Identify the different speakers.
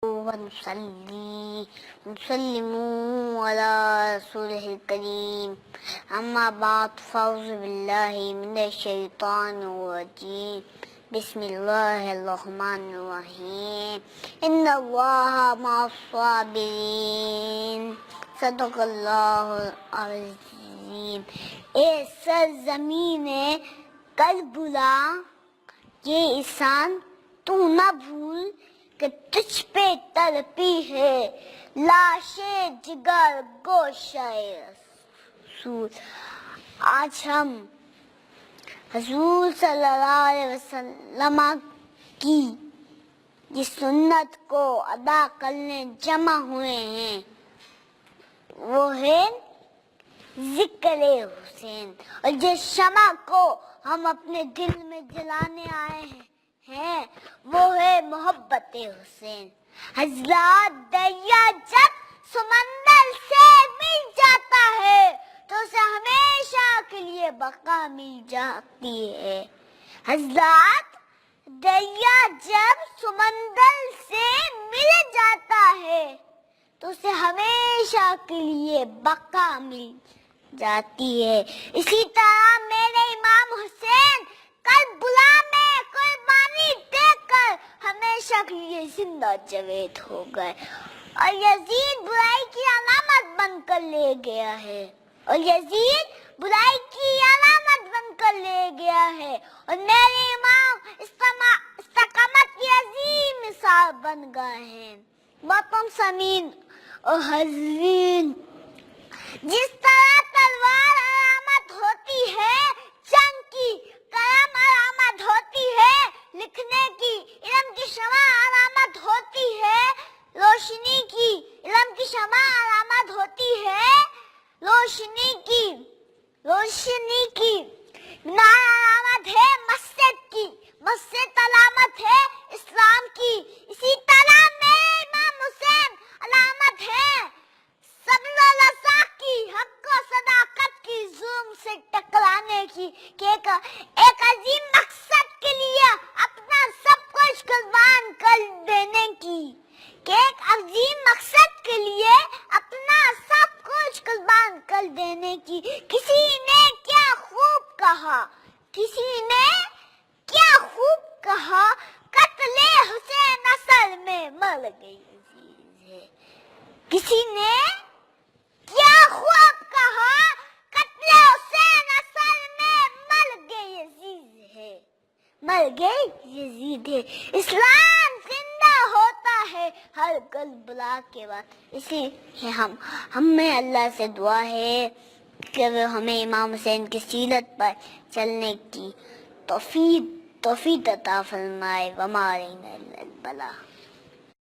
Speaker 1: ونصلي ونسلم على رسوله الكريم أما بعد فأعوذ بالله من الشيطان الرجيم بسم الله الرحمن الرحيم إن الله مع الصابرين صدق الله العظيم. اے سرزمین کربلا یہ احسان تو نہ بھول کہ تجھ پہ تڑپی ہے لاشے جگر گوشہ رسول. آج ہم حضور صلی اللہ علیہ وسلم کی جس سنت کو ادا کرنے جمع ہوئے ہیں وہ ہے ذکر حسین، اور جس شمع کو ہم اپنے دل میں جلانے آئے ہیں وہ ہے محبت حسین. حضرات دریا جب سمندر سے مل جاتا ہے تو اسے ہمیشہ کے لیے بقا مل جاتی ہے. حضرات دریا جب سمندر سے مل جاتا ہے تو اسے ہمیشہ کے لیے بقا مل جاتی ہے. اسی طرح میرے امام حسین کربلا میں قربانی دے کر ہمیشہ کے لیے زندہ جاوید ہو گئے، اور یزید برائی کی علامت بن کر لے گیا ہے، اور یزید برائی کی علامت بن کر لے گیا ہے، اور میرے امام استقامت کی عظیم مثال بن گئے ہیں. محترم سامعین اور حاضرین، جس طرح تلوار علامت ہوتی ہے جنگ کی، قلم علامت ہوتی ہے لکھنے کی، علم کی شمع علامت ہوتی ہے روشنی کی، علم کی شمع علامت ہوتی ہے روشنی کی، مینار علامت ہے مسجد کی، مسجد علامت ہے اسلام کی. اسی طرح میرے امام حسین علامت ہے صبر و رضا کی، حق و صداقت کی، ظلم سے ٹکرانے کی، کہ ایک عظیم مقصد کے لیے اپنا سب کچھ قربان کر دینے کی، کہ ایک عظیم مقصد کے لیے اپنا سب کچھ قربان کر دینے کی. کسی نے کیا خوب کہا قتل حسین اصل میں مرگ یزید ہے. کسی نے کیا خوب کہا قتل حسین اصل میں مرگ یزید ہے. اسلام زندہ ہوتا ہے ہر کربلا کے بعد. اسی لیے ہمیں اللہ سے دعا ہے کہ وہ ہمیں امام حسین کی سیرت پر چلنے کی توفیق عطا فرمائے. وما علینا الا البلاغ.